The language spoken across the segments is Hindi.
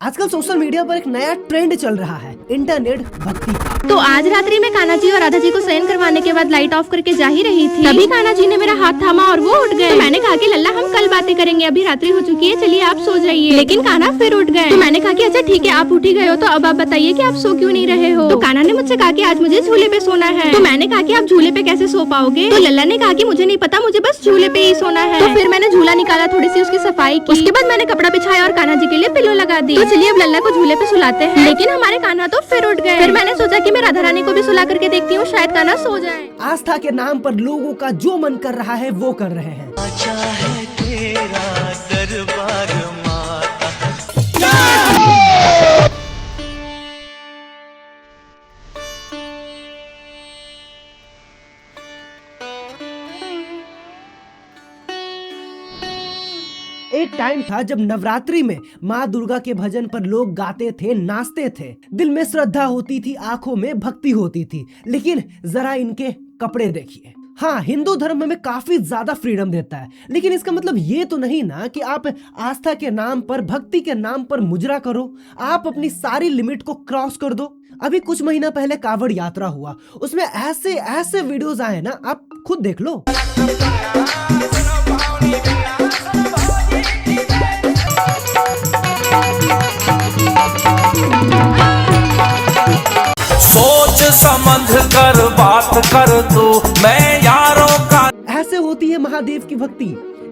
आजकल सोशल मीडिया पर एक नया ट्रेंड चल रहा है, इंटरनेट भक्ति। तो आज रात्रि में कान्हा जी और राधा जी को शयन करवाने के बाद लाइट ऑफ करके जा ही रही थी, तभी कान्हा जी ने मेरा हाथ थामा और वो उठ गए। तो मैंने कहा कि लल्ला हम कल बातें करेंगे, अभी रात्रि हो चुकी है, चलिए आप सो जाइए। लेकिन कान्हा फिर उठ गए। तो मैंने कहा कि अच्छा ठीक है, आप उठ ही गए हो तो अब आप बताइए कि आप सो क्यों नहीं रहे हो। तो कान्हा ने मुझसे कहा कि आज मुझे झूले पे सोना है। तो मैंने कहा कि आप झूले पे कैसे सो पाओगे। तो लल्ला ने कहा कि मुझे नहीं पता, मुझे बस झूले पे ही सोना है। तो फिर मैंने झूला निकाला, थोड़ी सी उसकी सफाई की, उसके बाद मैंने कपड़ा बिछाया और कान्हा जी के लिए पिलो लगा दी। तो चलिए अब लल्ला को झूले पे सुलाते हैं। लेकिन हमारे कान्हा तो फिर उठ गए। फिर मैंने सोचा कि मैं राधा रानी को भी सुला करके देखती हूँ, शायद कान्हा सो जाए। आस्था के नाम पर लोगों का जो मन कर रहा है वो कर रहे हैं। अच्छा है तेरा दरबार माता। एक टाइम था जब नवरात्रि में माँ दुर्गा के भजन पर लोग गाते थे, नाचते थे, दिल में श्रद्धा होती थी, आंखों में भक्ति होती थी। लेकिन जरा इनके कपड़े देखिए। हाँ, हिंदू धर्म में काफी ज्यादा फ्रीडम देता है, लेकिन इसका मतलब ये तो नहीं ना कि आप आस्था के नाम पर, भक्ति के नाम पर मुजरा करो, आप अपनी सारी लिमिट को क्रॉस कर दो। अभी कुछ महीना पहले कावड़ यात्रा हुआ, उसमें ऐसे ऐसे वीडियोस आए ना, आप खुद देख लो। सोच समझ कर बात कर तू, मैं यारों का। ऐसे होती है महादेव की भक्ति,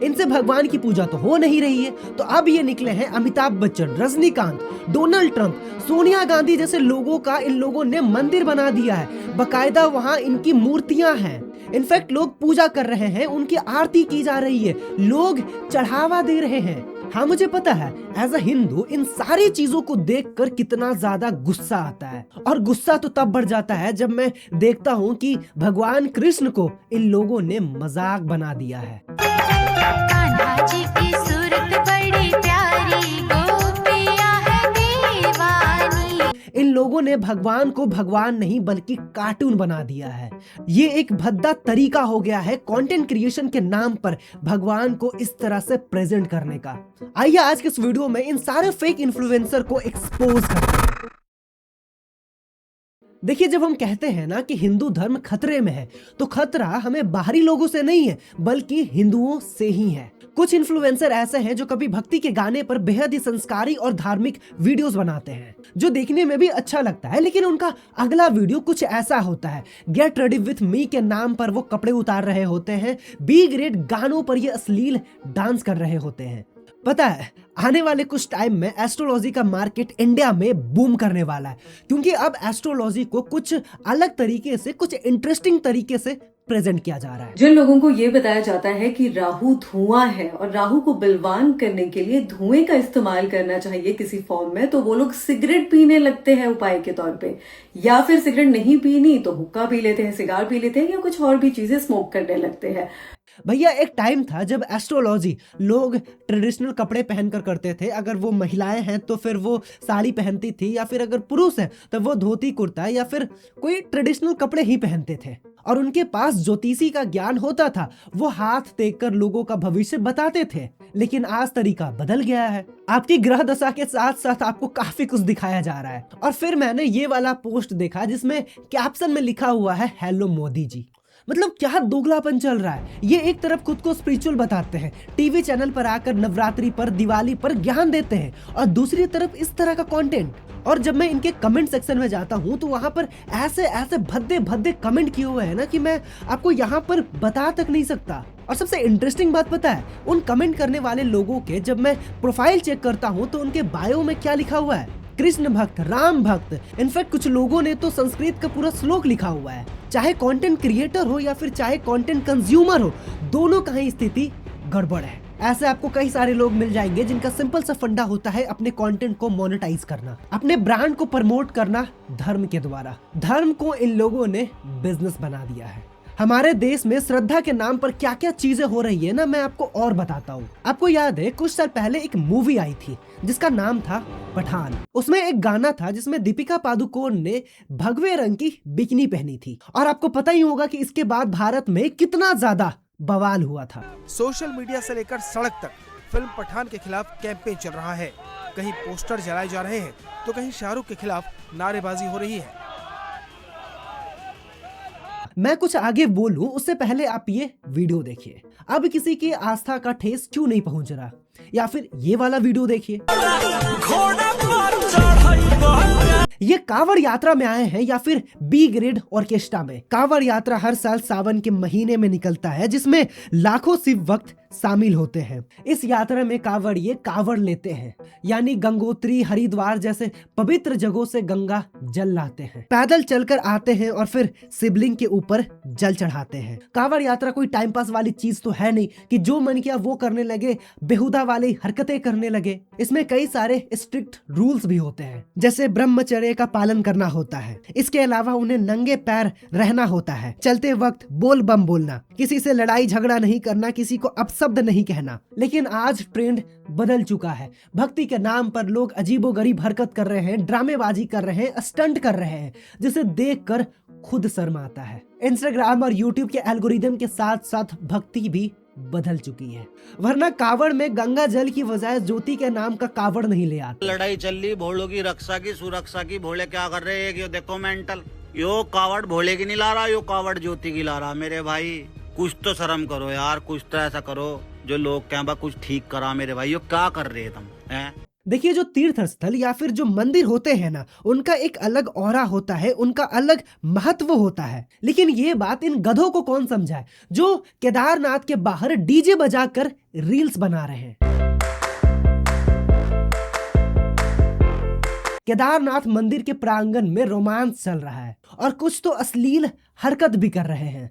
इनसे भगवान की पूजा तो हो नहीं रही है। तो अब ये निकले हैं अमिताभ बच्चन, रजनीकांत, डोनाल्ड ट्रंप, सोनिया गांधी जैसे लोगों का इन लोगों ने मंदिर बना दिया है, बकायदा वहां इनकी मूर्तियां हैं। इनफैक्ट लोग पूजा कर रहे हैं, उनकी आरती की जा रही है, लोग चढ़ावा दे रहे हैं। हाँ, मुझे पता है एज अ हिंदू इन सारी चीजों को देखकर कितना ज्यादा गुस्सा आता है, और गुस्सा तो तब बढ़ जाता है जब मैं देखता हूँ कि भगवान कृष्ण को इन लोगों ने मजाक बना दिया है। कान्हा जी की सूरत बड़ी प्यारी, गोपियां है दीवानी। इन लोगों ने भगवान को भगवान नहीं बल्कि कार्टून बना दिया है। ये एक भद्दा तरीका हो गया है कंटेंट क्रिएशन के नाम पर भगवान को इस तरह से प्रेजेंट करने का। आइए आज के इस वीडियो में इन सारे फेक इन्फ्लुएंसर को एक्सपोज करते हैं। देखिए, जब हम कहते हैं ना कि हिंदू धर्म खतरे में है, तो खतरा हमें बाहरी लोगों से नहीं है बल्कि हिंदुओं से ही है। कुछ इन्फ्लुएंसर ऐसे हैं जो कभी भक्ति के गाने पर बेहद ही संस्कारी और धार्मिक वीडियोस बनाते हैं, जो देखने में भी अच्छा लगता है, लेकिन उनका अगला वीडियो कुछ ऐसा होता है। गेट रेडी विथ मी के नाम पर वो कपड़े उतार रहे होते हैं, बी ग्रेड गानों पर ये अश्लील डांस कर रहे होते हैं। पता है, आने वाले कुछ टाइम में एस्ट्रोलॉजी का मार्केट इंडिया में बूम करने वाला है, क्योंकि अब एस्ट्रोलॉजी को कुछ अलग तरीके से, कुछ इंटरेस्टिंग तरीके से प्रेजेंट किया जा रहा है। जिन लोगों को ये बताया जाता है कि राहु धुआं है और राहु को बलवान करने के लिए धुएं का इस्तेमाल करना चाहिए किसी फॉर्म में, तो वो लोग सिगरेट पीने लगते हैं उपाय के तौर पे, या फिर सिगरेट नहीं पीनी तो हुक्का पी लेते हैं, सिगार पी लेते हैं, या कुछ और भी चीजें स्मोक करने लगते हैं। भैया, एक टाइम था जब एस्ट्रोलॉजी लोग ट्रेडिशनल कपड़े पहनकर करते थे। अगर वो महिलाएं हैं तो फिर वो साड़ी पहनती थी, या फिर अगर पुरुष है तो वो धोती कुर्ता या फिर कोई ट्रेडिशनल कपड़े ही पहनते थे, और उनके पास ज्योतिषी का ज्ञान होता था। वो हाथ देखकर लोगों का भविष्य बताते थे। लेकिन आज तरीका बदल गया है, आपकी ग्रह दशा के साथ साथ आपको काफी कुछ दिखाया जा रहा है। और फिर मैंने ये वाला पोस्ट देखा जिसमें कैप्शन में लिखा हुआ है, हेलो मोदी जी। मतलब क्या दोगलापन चल रहा है। ये एक तरफ खुद को स्पिरिचुअल बताते हैं, टीवी चैनल पर आकर नवरात्रि पर, दिवाली पर ज्ञान देते हैं, और दूसरी तरफ इस तरह का कंटेंट। और जब मैं इनके कमेंट सेक्शन में जाता हूं तो वहां पर ऐसे ऐसे भद्दे भद्दे कमेंट किए हुए हैं ना कि मैं आपको यहाँ पर बता तक नहीं सकता। और सबसे इंटरेस्टिंग बात पता है, उन कमेंट करने वाले लोगों के जब मैं प्रोफाइल चेक करता हूँ तो उनके बायो में क्या लिखा हुआ है, कृष्ण भक्त, राम भक्त। इनफैक्ट कुछ लोगों ने तो संस्कृत का पूरा श्लोक लिखा हुआ है। चाहे कंटेंट क्रिएटर हो या फिर चाहे कंटेंट कंज्यूमर हो, दोनों का ही स्थिति गड़बड़ है। ऐसे आपको कई सारे लोग मिल जाएंगे जिनका सिंपल सा फंडा होता है अपने कंटेंट को मोनेटाइज करना, अपने ब्रांड को प्रमोट करना धर्म के द्वारा। धर्म को इन लोगों ने बिजनेस बना दिया है। हमारे देश में श्रद्धा के नाम पर क्या क्या चीजें हो रही है ना, मैं आपको और बताता हूँ। आपको याद है कुछ साल पहले एक मूवी आई थी जिसका नाम था पठान। उसमें एक गाना था जिसमें दीपिका पादुकोण ने भगवे रंग की बिकिनी पहनी थी, और आपको पता ही होगा कि इसके बाद भारत में कितना ज्यादा बवाल हुआ था। सोशल मीडिया से लेकर सड़क तक फिल्म पठान के खिलाफ कैंपेन चल रहा है। कहीं पोस्टर जलाए जा रहे हैं तो कहीं शाहरुख के खिलाफ नारेबाजी हो रही है। मैं कुछ आगे बोलूं उससे पहले आप ये वीडियो देखिए। अब किसी की आस्था का ठेस क्यों नहीं पहुंच रहा, या फिर ये वाला वीडियो देखिए। ये कांवड़ यात्रा में आए हैं या फिर बी ग्रेड ऑर्केस्ट्रा में। कांवड़ यात्रा हर साल सावन के महीने में निकलता है, जिसमें लाखों शिव भक्त शामिल होते हैं। इस यात्रा में कांवड़िए कांवड़ लेते हैं, यानी गंगोत्री, हरिद्वार जैसे पवित्र जगहों से गंगा जल लाते हैं। पैदल चलकर आते हैं और फिर शिवलिंग के ऊपर जल चढ़ाते हैं। कांवड़ यात्रा कोई टाइम पास वाली चीज तो है नहीं कि जो मन किया वो करने लगे, बेहुदा वाली हरकतें करने लगे। इसमें कई सारे स्ट्रिक्ट रूल्स भी होते हैं, जैसे ब्रह्मचर्य का पालन करना होता है। इसके अलावा उन्हें नंगे पैर रहना होता है, चलते वक्त बोल बम बोलना, किसी से लड़ाई झगड़ा नहीं करना, किसी को अपशब्द नहीं कहना। लेकिन आज ट्रेंड बदल चुका है। भक्ति के नाम पर लोग अजीबोगरीब हरकत कर रहे हैं, ड्रामेबाजी कर रहे हैं, स्टंट कर रहे हैं, जिसे देखकर खुद शर्म आता है। इंस्टाग्राम और यूट्यूब के एल्गोरिदम के साथ साथ भक्ति भी बदल चुकी है, वरना कावड़ में गंगा जल की बजाय ज्योति के नाम का कावड़ नहीं ले आते। लड़ाई चल रही भोलों की रक्षा की सुरक्षा की। भोले क्या कर रहे हैं, यो देखो मेंटल, यो कावड़ भोले की नहीं ला रहा, यो कावड़ ज्योति की ला रहा। मेरे भाई कुछ तो शर्म करो यार, कुछ तो ऐसा करो जो लोग क्या कुछ ठीक करा। मेरे भाई यो क्या कर रहे तुम हैं? देखिए, जो तीर्थ स्थल या फिर जो मंदिर होते हैं ना, उनका एक अलग ऑरा होता है, उनका अलग महत्व होता है। लेकिन ये बात इन गधों को कौन समझाए जो केदारनाथ के बाहर डीजे बजाकर रील्स बना रहे हैं। केदारनाथ मंदिर के प्रांगण में रोमांस चल रहा है और कुछ तो अश्लील हरकत भी कर रहे हैं।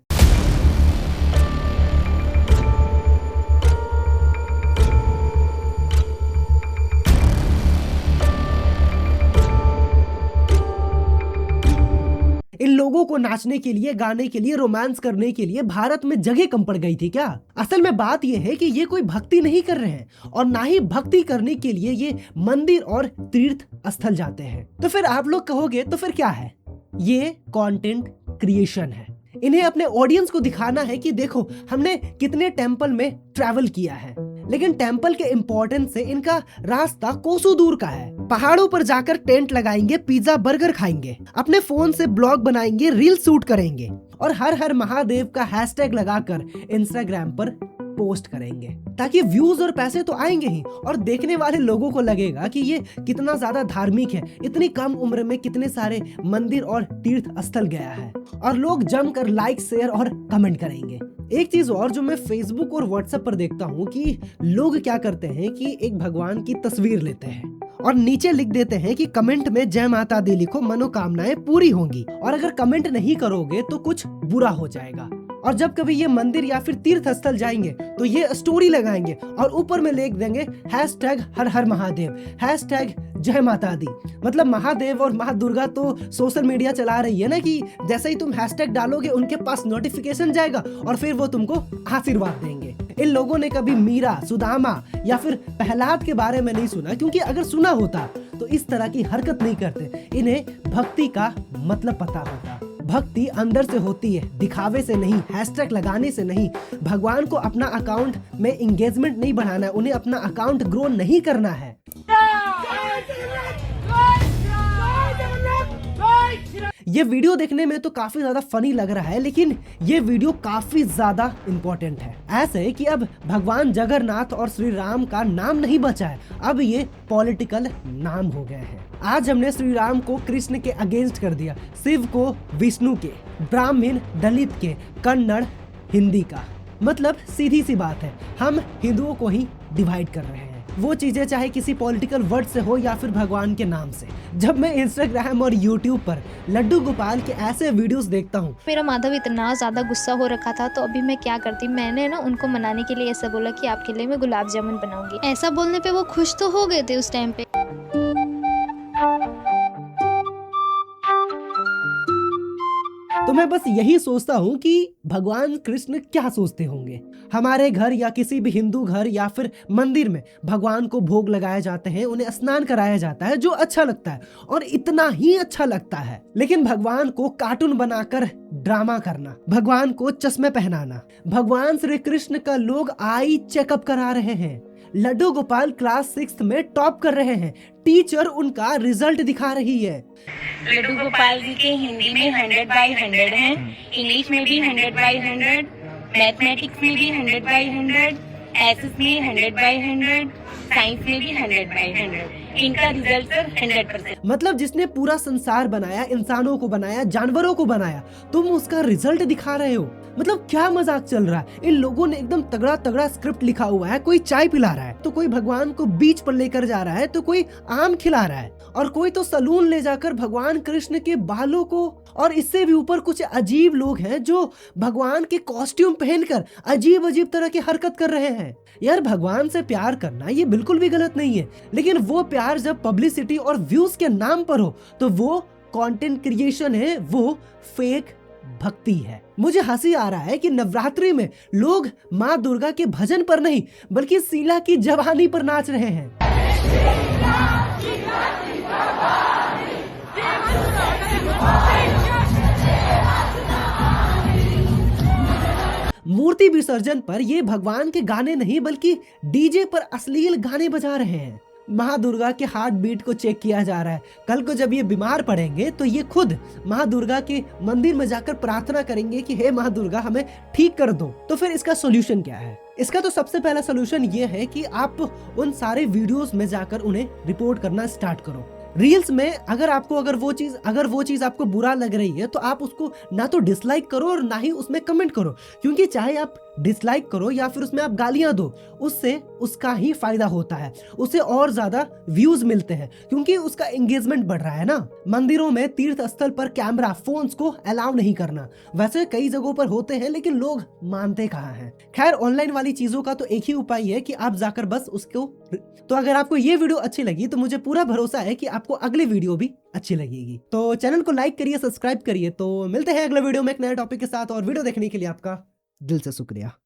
इन लोगों को नाचने के लिए, गाने के लिए, रोमांस करने के लिए भारत में जगह कम पड़ गई थी क्या? असल में बात यह है कि ये कोई भक्ति नहीं कर रहे हैं और ना ही भक्ति करने के लिए ये मंदिर और तीर्थ स्थल जाते हैं। तो फिर आप लोग कहोगे तो फिर क्या है? ये कंटेंट क्रिएशन है। इन्हें अपने ऑडियंस को दिखाना है कि देखो हमने कितने टेंपल में ट्रैवल किया है, लेकिन टेंपल के इम्पोर्टेंस से इनका रास्ता कोसों दूर का है। पहाड़ों पर जाकर टेंट लगाएंगे, पिज्जा बर्गर खाएंगे, अपने फोन से ब्लॉग बनाएंगे, रील शूट करेंगे और हर हर महादेव का हैशटैग लगाकर इंस्टाग्राम पर पोस्ट करेंगे, ताकि व्यूज और पैसे तो आएंगे ही और देखने वाले लोगों को लगेगा कि ये कितना ज्यादा धार्मिक है, इतनी कम उम्र में कितने सारे मंदिर और तीर्थ स्थल गया है, और लोग जमकर लाइक, शेयर और कमेंट करेंगे। एक चीज और जो मैं फेसबुक और व्हाट्सएप पर देखता हूँ कि लोग क्या करते हैं कि एक भगवान की तस्वीर लेते हैं और नीचे लिख देते हैं कि कमेंट में जय माता दी लिखो, मनोकामनाएं पूरी होंगी, और अगर कमेंट नहीं करोगे तो कुछ बुरा हो जाएगा। और जब कभी ये मंदिर या फिर तीर्थ स्थल जाएंगे तो ये स्टोरी लगाएंगे और ऊपर में लिख देंगे हैशटैग हर हर महादेव, हैशटैग जय माता दी। मतलब महादेव और माँ दुर्गा तो सोशल मीडिया चला रही है ना, कि जैसे ही तुम हैशटैग डालोगे उनके पास नोटिफिकेशन जाएगा और फिर वो तुमको आशीर्वाद देंगे। इन लोगों ने कभी मीरा, सुदामा या फिर प्रहलाद के बारे में नहीं सुना, क्योंकि अगर सुना होता तो इस तरह की हरकत नहीं करते। इन्हें भक्ति का मतलब पता होता। भक्ति अंदर से होती है, दिखावे से नहीं, हैशटैग लगाने से नहीं। भगवान को अपना अकाउंट में एंगेजमेंट नहीं बढ़ाना है, उन्हें अपना अकाउंट ग्रो नहीं करना है। ये वीडियो देखने में तो काफी ज्यादा फनी लग रहा है, लेकिन ये वीडियो काफी ज्यादा इंपॉर्टेंट है। ऐसे कि अब भगवान जगन्नाथ और श्री राम का नाम नहीं बचा है, अब ये पॉलिटिकल नाम हो गए हैं। आज हमने श्री राम को कृष्ण के अगेंस्ट कर दिया, शिव को विष्णु के, ब्राह्मण दलित के, कन्नड़ हिंदी का। मतलब सीधी सी बात है, हम हिंदुओं को ही डिवाइड कर रहे हैं, वो चीजें चाहे किसी पॉलिटिकल वर्ड से हो या फिर भगवान के नाम से। जब मैं इंस्टाग्राम और यूट्यूब पर लड्डू गोपाल के ऐसे वीडियोस देखता हूँ। मेरा माधव इतना ज्यादा गुस्सा हो रखा था, तो अभी मैं क्या करती, मैंने ना उनको मनाने के लिए ऐसा बोला कि आपके लिए मैं गुलाब जामुन बनाऊंगी। ऐसा बोलने पे वो खुश तो हो गए थे उस टाइम पे। तो मैं बस यही सोचता हूँ कि भगवान कृष्ण क्या सोचते होंगे। हमारे घर या किसी भी हिंदू घर या फिर मंदिर में भगवान को भोग लगाए जाते हैं, उन्हें स्नान कराया जाता है, जो अच्छा लगता है और इतना ही अच्छा लगता है। लेकिन भगवान को कार्टून बनाकर ड्रामा करना, भगवान को चश्मे पहनाना, भगवान श्री कृष्ण का लोग आई चेकअप करा रहे हैं, लड्डू गोपाल क्लास 6 में टॉप कर रहे हैं। टीचर उनका रिजल्ट दिखा रही है। लड्डू गोपाल जी के हिंदी में 100/100 हैं, इंग्लिश में भी 100/100, मैथमेटिक्स में भी 100/100, एसएस में 100/100, साइंस में भी 100/100। इनका रिजल्ट सर 100%। मतलब जिसने पूरा संसार बनाया, इंसानों को बनाया, जानवरों को बनाया, तुम उसका रिजल्ट दिखा रहे हो। मतलब क्या मजाक चल रहा है। इन लोगों ने एकदम तगड़ा तगड़ा स्क्रिप्ट लिखा हुआ है। कोई चाय पिला रहा है तो कोई भगवान को बीच पर लेकर जा रहा है तो कोई आम खिला रहा है और कोई तो सलून ले जाकर भगवान कृष्ण के बालों को, और इससे भी ऊपर कुछ अजीब लोग हैं जो भगवान के कॉस्ट्यूम पहनकर अजीब अजीब तरह की हरकत कर रहे हैं। यार भगवान से प्यार करना ये बिल्कुल भी गलत नहीं है, लेकिन वो प्यार जब पब्लिसिटी और व्यूज के नाम पर हो तो वो कंटेंट क्रिएशन है, वो फेक भक्ति है। मुझे हंसी आ रहा है कि नवरात्रि में लोग माँ दुर्गा के भजन पर नहीं बल्कि शीला की जवानी पर नाच रहे हैं। मूर्ति विसर्जन पर ये भगवान के गाने नहीं बल्कि डीजे पर अश्लील गाने बजा रहे हैं। माँ दुर्गा के हार्ट बीट को चेक किया जा रहा है। कल को जब ये बीमार पड़ेंगे तो ये खुद माँ दुर्गा के मंदिर में जाकर प्रार्थना करेंगे कि हे माँ दुर्गा हमें ठीक कर दो। तो फिर इसका सोल्यूशन क्या है? इसका तो सबसे पहला सोल्यूशन ये है कि आप उन सारे वीडियोस में जाकर उन्हें रिपोर्ट करना स्टार्ट करो। रील्स में अगर वो चीज आपको बुरा लग रही है तो आप उसको ना तो डिसलाइक करो और ना ही उसमें कमेंट करो, क्योंकि चाहे आप डिसलाइक करो या फिर उसमें आप गालियां दो, उससे उसका ही फायदा होता है, उसे और ज्यादा व्यूज मिलते हैं क्योंकि उसका एंगेजमेंट बढ़ रहा है ना। मंदिरों में तीर्थ स्थल पर कैमरा फोन्स को अलाउ नहीं करना, वैसे कई जगहों पर होते हैं लेकिन लोग मानते कहाँ हैं। खैर ऑनलाइन वाली चीजों का तो एक ही उपाय है कि आप जाकर बस उसको। तो अगर आपको ये वीडियो अच्छी लगी तो मुझे पूरा भरोसा है कि आपको अगली वीडियो भी अच्छी लगेगी। तो चैनल को लाइक करिए, सब्सक्राइब करिए। तो मिलते हैं अगले वीडियो में एक नए टॉपिक के साथ, और वीडियो देखने के लिए आपका दिल से शुक्रिया।